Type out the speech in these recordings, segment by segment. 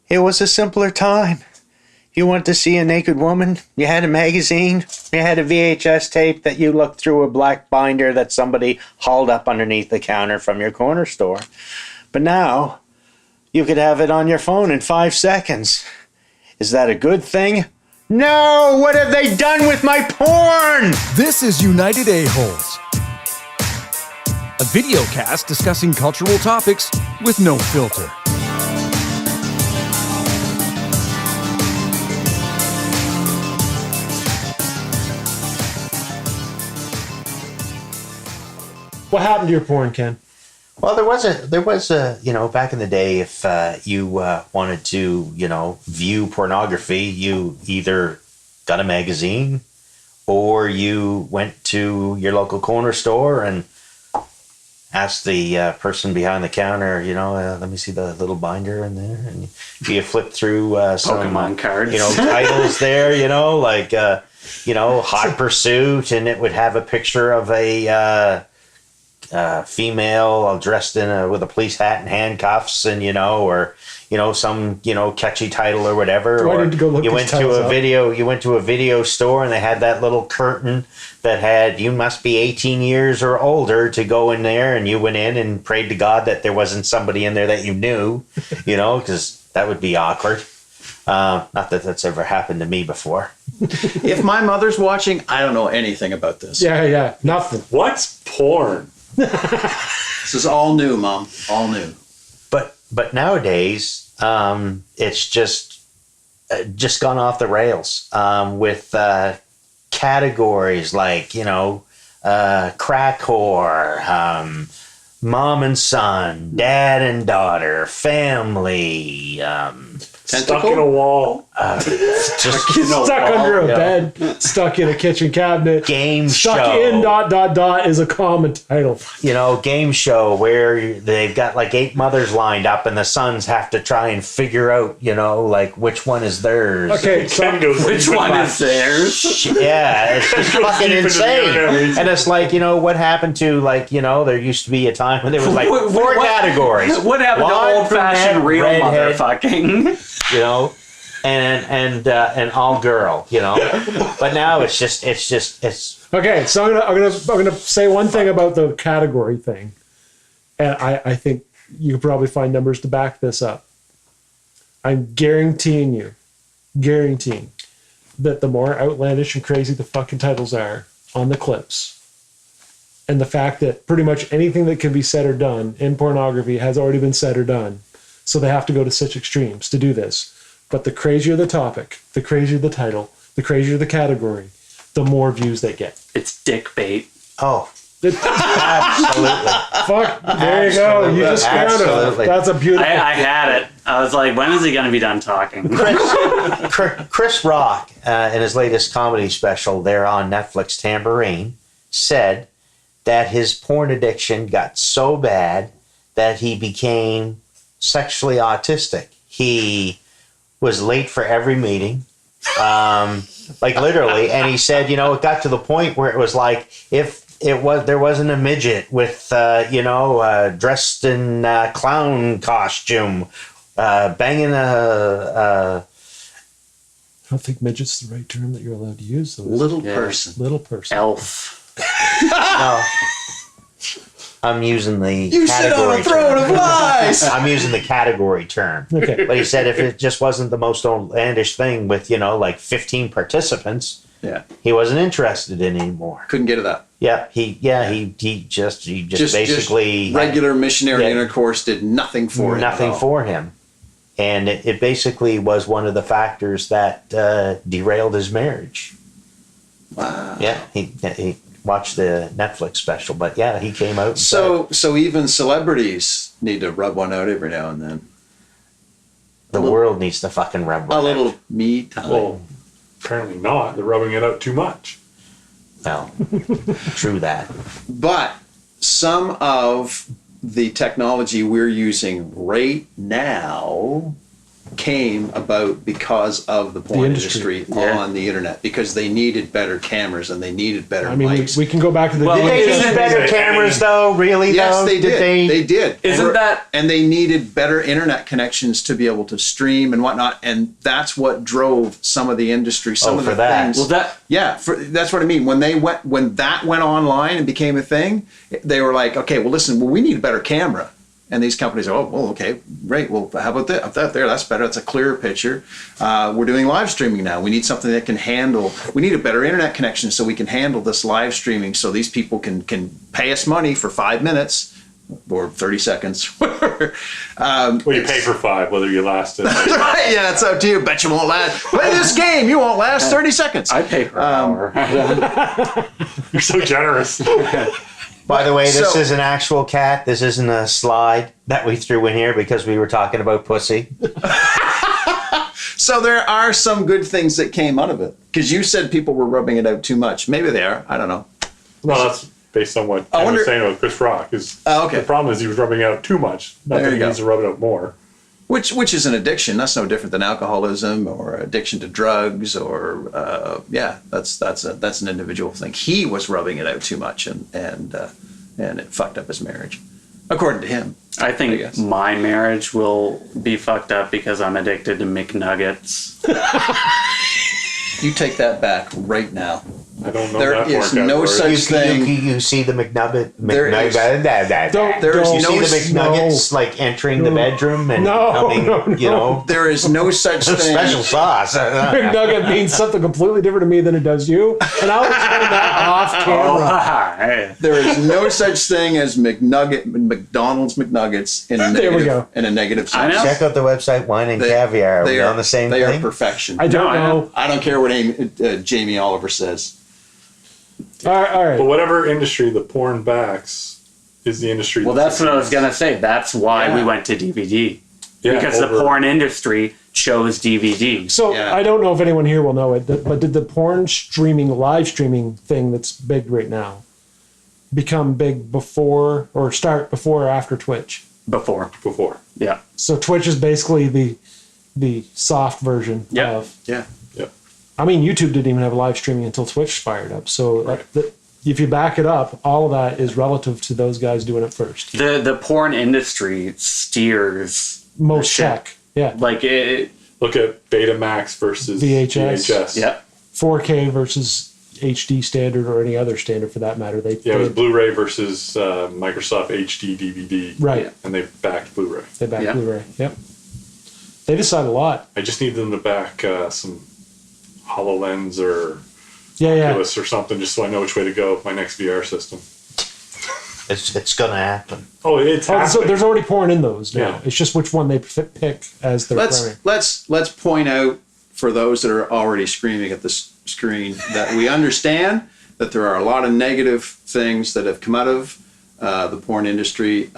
It was a simpler time. You wanted to see a naked woman, you had a magazine, you had a VHS tape that you looked through a black binder that somebody hauled up underneath the counter from your corner store. But now, you could have it on your phone in 5 seconds. Is that a good thing? No! What have they done with my porn? This is United A-Holes, a video cast discussing cultural topics with no filter. What happened to your porn, Ken? Well, there was a, back in the day, if you wanted to, view pornography, you either got a magazine or you went to your local corner store and asked the person behind the counter, let me see the little binder in there. And you flip through some Pokemon cards, titles there, like, Hot Pursuit, and it would have a picture of a female dressed in with a police hat and handcuffs, and or some catchy title or whatever. Do I or need to go look you went to a video store and they had that little curtain that had "you must be 18 years or older" to go in there, and you went in and prayed to God that there wasn't somebody in there that you knew, because that would be awkward. Not that that's ever happened to me before. If my mother's watching, I don't know anything about this. Yeah, nothing. What's porn? This is all new, Mom. All new. But nowadays, it's just gone off the rails with categories like crack whore, mom and son, dad and daughter, family. Stuck in a wall. Stuck under a bed. Stuck in a kitchen cabinet. Game stuck show. in ... is a common title. Game show where they've got like 8 mothers lined up and the sons have to try and figure out, which one is theirs. Okay, so which one is theirs? Yeah, it's just fucking insane. And it's like, what happened to, there used to be a time when there was like 4 categories. What happened to old-fashioned real motherfucking? And all girl, but now it's okay. So I'm gonna say one thing about the category thing, and I think you could probably find numbers to back this up. I'm guaranteeing that the more outlandish and crazy the fucking titles are on the clips, and the fact that pretty much anything that can be said or done in pornography has already been said or done. So they have to go to such extremes to do this. But the crazier the topic, the crazier the title, the crazier the category, the more views they get. It's dick bait. Oh, absolutely. Fuck, there you go. You just found it. That's a beautiful... I had it. I was like, when is he going to be done talking? Chris Rock, in his latest comedy special there on Netflix, Tambourine, said that his porn addiction got so bad that he became sexually autistic. He was late for every meeting, literally. And he said, it got to the point where it was like, if there wasn't a midget with, dressed in clown costume, banging I don't think midget's the right term that you're allowed to use. Though. Little person. Elf. No. I'm using the You sit on a category throne term. of lies. I'm using the category term. Okay. But he said if it just wasn't the most outlandish thing with, 15 participants, Yeah. he wasn't interested in anymore. Couldn't get to that. Yeah, he just basically regular missionary intercourse did nothing for him. Nothing for him. And it basically was one of the factors that derailed his marriage. Wow. Yeah, he watched the Netflix special, but yeah, he came out and so even celebrities need to rub one out every now and then. the world needs to fucking rub one a out. little me time. Well, apparently not. They're rubbing it out too much. Well, true that. But some of the technology we're using right now came about because of the porn industry. industry on the internet, because they needed better cameras and they needed better I mean, mics. we can go back to the. Did they need better cameras though? Really? Yes, though? they did. They did. Isn't that- And they needed better internet connections to be able to stream and whatnot. And that's what drove some of the industry. Some of for the that. things. Well, that- Yeah, that's what I mean. When that went online and became a thing, they were like, okay, well, listen, we need a better camera. And these companies are, oh, well, okay, great. Well, how about that? Up that there, that's better. That's a clearer picture. We're doing live streaming now. We need something that can handle. We need a better internet connection so we can handle this live streaming. So these people can pay us money for 5 minutes or 30 seconds. Well, you pay for 5, whether you last it. Right, yeah, it's up to you. Bet you won't last. Play this game. You won't last 30 seconds. I pay per hour. You're so generous. By the way, this So- is an actual cat. This isn't a slide that we threw in here because we were talking about pussy. So there are some good things that came out of it. Because you said people were rubbing it out too much. Maybe they are. I don't know. Well, that's based on what Ken wonder- was saying about Chris Rock. Oh, okay. The problem is he was rubbing it out too much. Not There that you he go. needs to rub it out more. Which is an addiction. That's no different than alcoholism or addiction to drugs or that's an individual thing. He was rubbing it out too much and it fucked up his marriage, according to him. I think guess. my marriage will be fucked up because I'm addicted to McNuggets. You take that back right now. I don't know There that is workout no for it. such thing. You see the McNugget. There is- Don't- There is don't- You no see the McNuggets like entering the bedroom and coming, you know, There is no such thing. special sauce. McNugget means something completely different to me than it does you, and I'll explain that off camera. Hey. There is no such thing as McDonald's McNuggets in a There we negative, go. in a negative sense. I know. Check out the website Wine and They- Caviar. Are they we on the same They thing? are perfection. I don't I know. know. I don't care what Jamie Oliver says. All right. But whatever industry the porn backs is the industry. Well, that's what I was gonna say. That's why Yeah. we went to DVD. Yeah, Because the over- porn industry chose DVD. So Yeah. I don't know if anyone here will know it, but did the porn streaming, live streaming thing that's big right now become big before or start before or after Twitch? Before. Yeah. So Twitch is basically the soft version Yeah. of. Yeah. I mean, YouTube didn't even have live streaming until Twitch fired up. So if you back it up, all of that is relative to those guys doing it first. The porn industry steers Most shit. check, yeah. like it. Look at Betamax versus VHS. Yeah. 4K versus HD standard or any other standard for that matter. Yeah, it was Blu-ray versus Microsoft HD DVD. Right. And they backed Blu-ray. They back Yeah. Blu-ray. Yep. They decide a lot. I just need them to back some HoloLens or Yeah. Oculus or something, just so I know which way to go with my next VR system. It's going to happen. Oh, it's Oh, so happening. there's already porn in those now. Yeah. It's just which one they pick as their primary. Let's point out for those that are already screaming at the screen that we understand that there are a lot of negative things that have come out of the porn industry.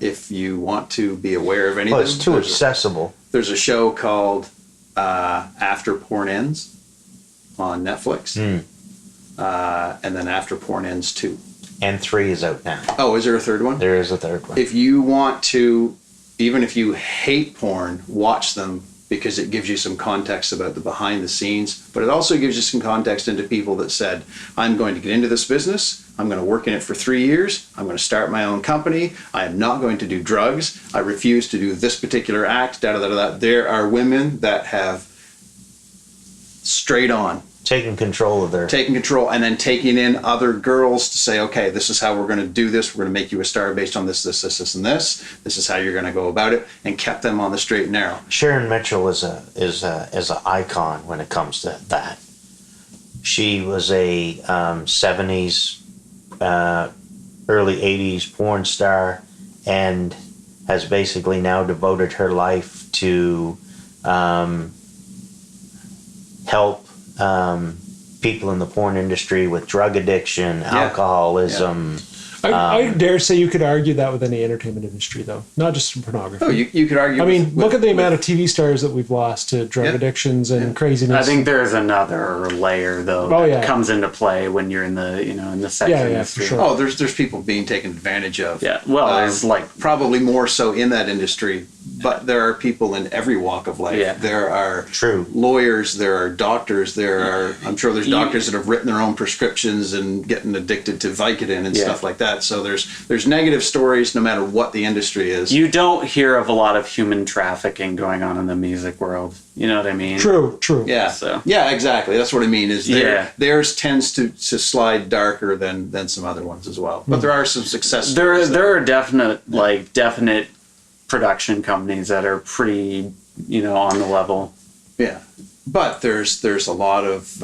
If you want to be aware of anything, Well, it's too accessible. there's a show called After Porn Ends on Netflix, and then After Porn Ends 2. And 3 is out now. Oh, is there a third one? There is a third one. If you want to, even if you hate porn, watch them because it gives you some context about the behind the scenes, but it also gives you some context into people that said, I'm going to get into this business. I'm going to work in it for 3 years. I'm going to start my own company. I am not going to do drugs. I refuse to do this particular act. Da, da, da, da. There are women that have straight on Taking control of their... taking control and then taking in other girls to say, okay, this is how we're going to do this. We're going to make you a star based on this, this, and this. This is how you're going to go about it, and kept them on the straight and narrow. Sharon Mitchell is a icon when it comes to that. She was a 70s, early 80s porn star, and has basically now devoted her life to help people in the porn industry with drug addiction, alcoholism. I dare say you could argue that with any entertainment industry, though, not just from pornography. Oh, you could argue. I mean, look at the amount of TV stars that we've lost to drug addictions and craziness. I think there's another layer though Oh, that yeah. comes into play when you're in the in the sex Yeah, for industry. sure. Oh, there's people being taken advantage of. Yeah. Well, there's like Probably more so in that industry but there are people in every walk of life. Yeah. There are True. lawyers, there are doctors, I'm sure there's doctors that have written their own prescriptions and getting addicted to Vicodin and stuff like that. So there's negative stories no matter what the industry is. You don't hear of a lot of human trafficking going on in the music world. You know what I mean? True. Yeah. So. Yeah, exactly. That's what I mean. Is theirs tends to slide darker than some other ones as well. But there are some success stories. There are definite production companies that are pretty, on the level. Yeah, but there's a lot of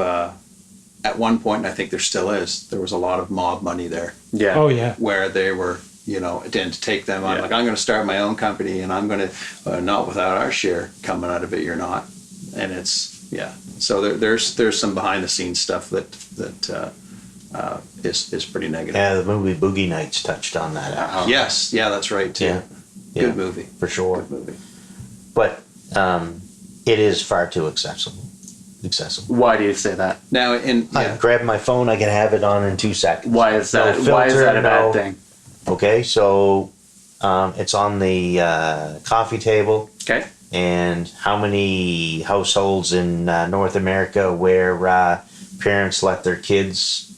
at one point, and I think there still is. There was a lot of mob money there. Yeah. Oh yeah. Where they were, it didn't take them on. Like, I'm going to start my own company, and I'm going to not without our share coming out of it. You're not, and it's So there's some behind the scenes stuff that is pretty negative. Yeah, the movie Boogie Nights touched on that. Yes, that's right too. Yeah. Good movie. For sure. Good movie. But it is far too accessible. Why do you say that? Now, I grab my phone, I can have it on in 2 seconds. Why is that? No Why is filter, that a bad thing? Okay, so it's on the coffee table. Okay. And how many households in North America where parents let their kids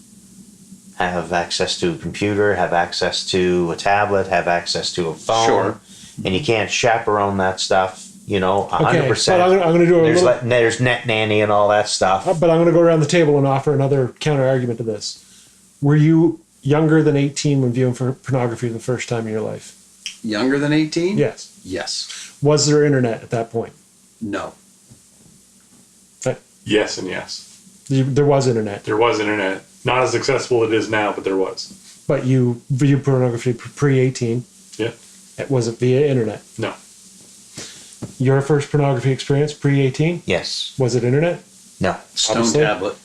have access to a computer, have access to a tablet, have access to a phone, Sure. and you can't chaperone that stuff, 100%. Okay, but I'm going to do There's net nanny and all that stuff. But I'm going to go around the table and offer another counter argument to this. Were you younger than 18 when viewing pornography the first time in your life? Younger than 18? Yes. Yes. Was there internet at that point? No. Yes and yes. There was internet. There was internet. Not as accessible as it is now, but there was. But you viewed pornography pre-18. Yeah. Was it via internet? No. Your first pornography experience pre-18? Yes. Was it internet? No. Stone Obviously. tablet.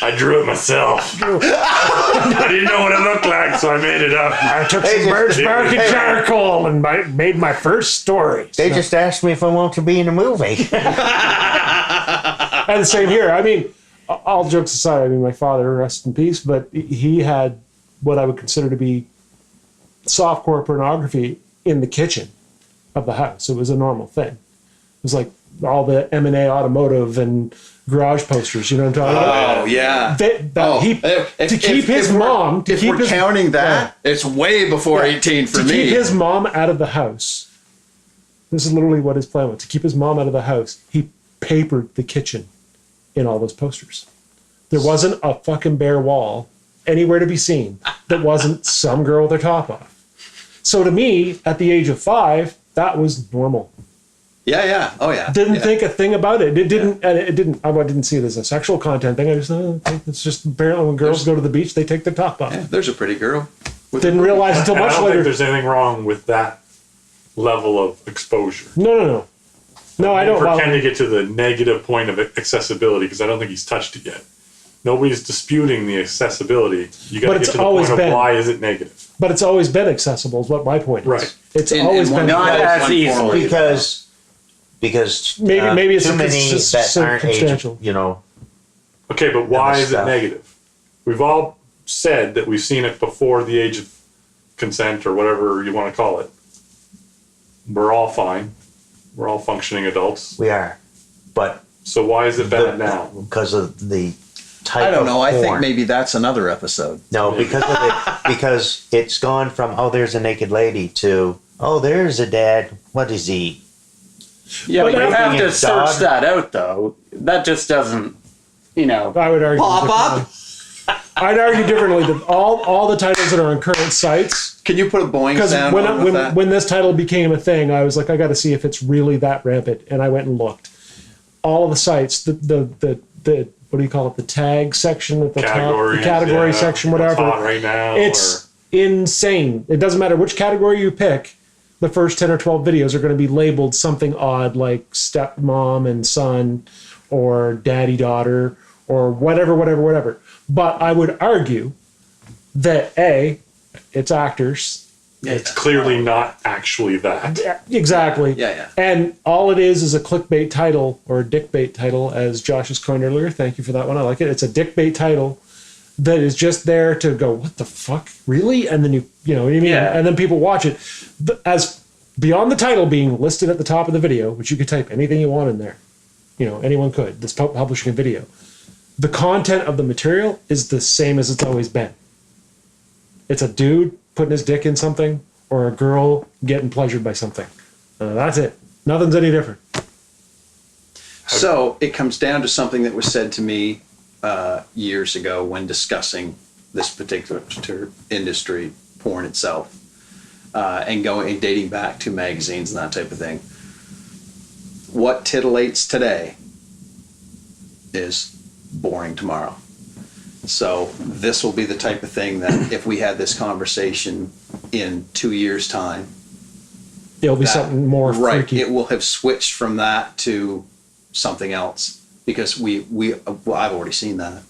I drew it myself. I didn't know what it looked like, so I made it up. I took some birchbark and charcoal and made my first story. They just asked me if I want to be in a movie. And the same here. I mean, all jokes aside, my father, rest in peace, but he had what I would consider to be softcore pornography in the kitchen of the house. It was a normal thing. It was like all the M&A automotive and garage posters, you know what I'm talking about? Oh, yeah. To keep his mom counting that, it's way before 18 for me. To keep his mom out of the house. This is literally what his plan was. To keep his mom out of the house, he papered the kitchen in all those posters. There wasn't a fucking bare wall anywhere to be seen that wasn't some girl with her top off. So to me, at the age of 5, that was normal. Yeah. Oh, yeah. Didn't think a thing about it. I didn't see it as a sexual content thing. I just it's just apparently when girls go to the beach, they take their top off. Yeah, there's a pretty girl. Didn't realize until much I don't later. think there's anything wrong with that level of exposure. No, I don't. For Ken to get to the negative point of accessibility, because I don't think he's touched it yet. Nobody's disputing the accessibility. You got to get to the point of why is it negative. But it's always been accessible, is what my point is. Right. It's always been not as easily. Because maybe it's too many that aren't substantial. Okay, but why is it stuff. negative? We've all said that we've seen it before the age of consent or whatever you want to call it. We're all fine. We're all functioning adults. we are. But So why is it bad now? because of the type I don't know. of I think porn. maybe that's another episode. No, because it's gone from, oh, there's a naked lady to, oh, there's a dad. What is he? Yeah, but you have to Dog. search that out, though. That just doesn't, I would argue. Pop up. I'd argue differently that all the titles that are on current sites. Can you put a Boeing Because sound on with that? when this title became a thing, I was like, I got to see if it's really that rampant, and I went and looked. All of the sites, the what do you call it? The tag section at the top, the category section, whatever. It's hot right now. It's insane. It doesn't matter which category you pick. The first 10 or 12 videos are going to be labeled something odd, like stepmom and son, or daddy daughter, or whatever. But I would argue that it's actors. It's clearly not actually that. Exactly. Yeah. And all it is a clickbait title, or a dickbait title, as Josh has coined earlier. Thank you for that one. I like it. It's a dickbait title that is just there to go, what the fuck, really? And then you know what I mean? Yeah. And then people watch it as beyond the title being listed at the top of the video, which you could type anything you want in there. You know, anyone could. That's publishing a video. The content of the material is the same as it's always been. It's a dude putting his dick in something or a girl getting pleasured by something. That's it. Nothing's any different. So it comes down to something that was said to me years ago when discussing this particular industry, porn itself, and dating back to magazines and that type of thing. What titillates today is boring tomorrow. So this will be the type of thing that if we had this conversation in 2 years' time, It'll be something more freaky. it will have switched from that to something else because I've already seen that.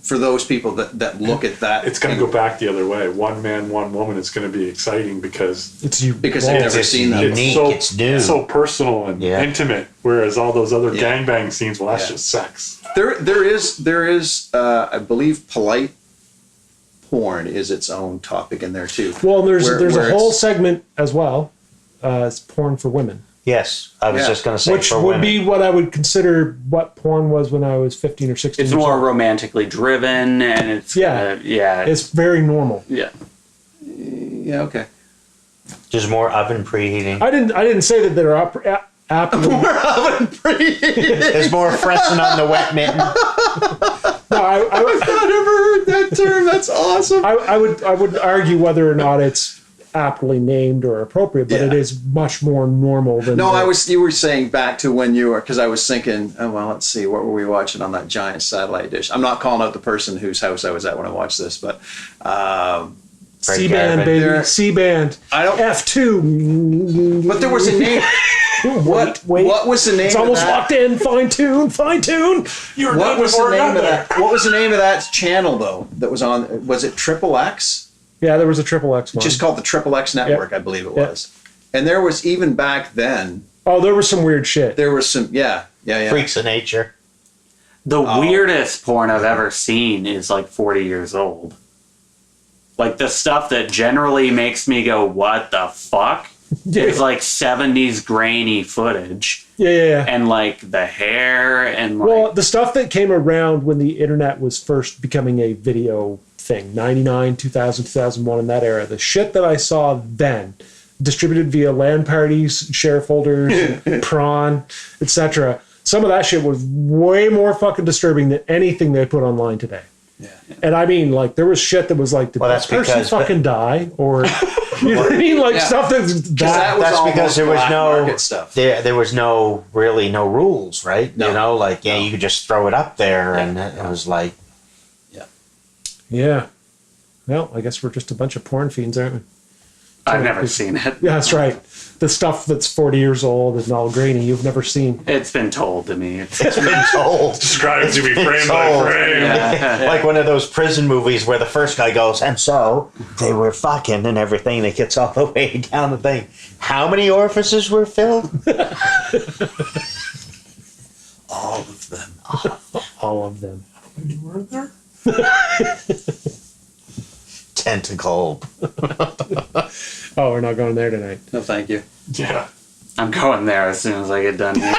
For those people that look at that, It's going to go back the other way. One man, one woman. It's going to be exciting because It's you because they've never seen that. unique. it's It's new. so personal and Yeah. intimate. Whereas all those other Yeah. gangbang scenes, well, that's Yeah. just sex. There is I believe polite porn is its own topic in there too. Well, there's Where a whole it's- segment as well. It's porn for women, Yes, I was Yeah. just going to say which for would women. be what I would consider what porn was when I was 15 or 16. It's years more old. romantically driven, and it's yeah. It's very normal. Yeah. Yeah, okay. Just more oven preheating. I didn't say that they're aptly. There's more pressing on the wet mitten. No, I've never heard that term. That's awesome. I would argue whether or not it's aptly named or appropriate, but Yeah. it is much more normal than. No, you were saying back to when you were, because I was thinking, oh, well, let's see, what were we watching on that giant satellite dish? I'm not calling out the person whose house I was at when I watched this, but C-band, Garvin. baby, There- C-band. I don't- F2. but there was a name. Wait. What was the name It's of almost that? locked in. Fine tune. You were What done was the before I name got of there. that? What was the name of that channel though? That was on? Was it Triple X? Yeah, there was a triple X one. Just called the Triple X Network, I believe it was. And there was even back then. Oh, there was some weird shit. There was some, yeah. Freaks of nature. The weirdest porn I've ever seen is like 40 years old. Like the stuff that generally makes me go, what the fuck? Yeah. It's like 70s grainy footage. Yeah. And like the hair and like. Well, the stuff that came around when the internet was first becoming a video thing, 99, 2000, 2001, in that era, the shit that I saw then, distributed via LAN parties, share folders, prawn, etc. Some of that shit was way more fucking disturbing than anything they put online today. Yeah. And I mean, like, there was shit that was like, did Well, this that's person because- fucking die? Or, you know what I mean? Like, Yeah. stuff that's that was That's because almost there was black no market stuff. there was no rules, right? No. You know, like you could just throw it up there, and it was like Yeah. Well, I guess we're just a bunch of porn fiends, aren't we? I've never seen it. Yeah, that's right. The stuff that's 40 years old and all grainy, you've never seen. It's been told to me. It's it's been told. Described to me frame It's by old. frame. Like one of those prison movies where the first guy goes, and so they were fucking and everything, and it gets all the way down the thing. How many orifices were filled? All of them. All of them. You were there? Tentacle. Oh, we're not going there tonight. No, thank you. Yeah. I'm going there as soon as I get done here.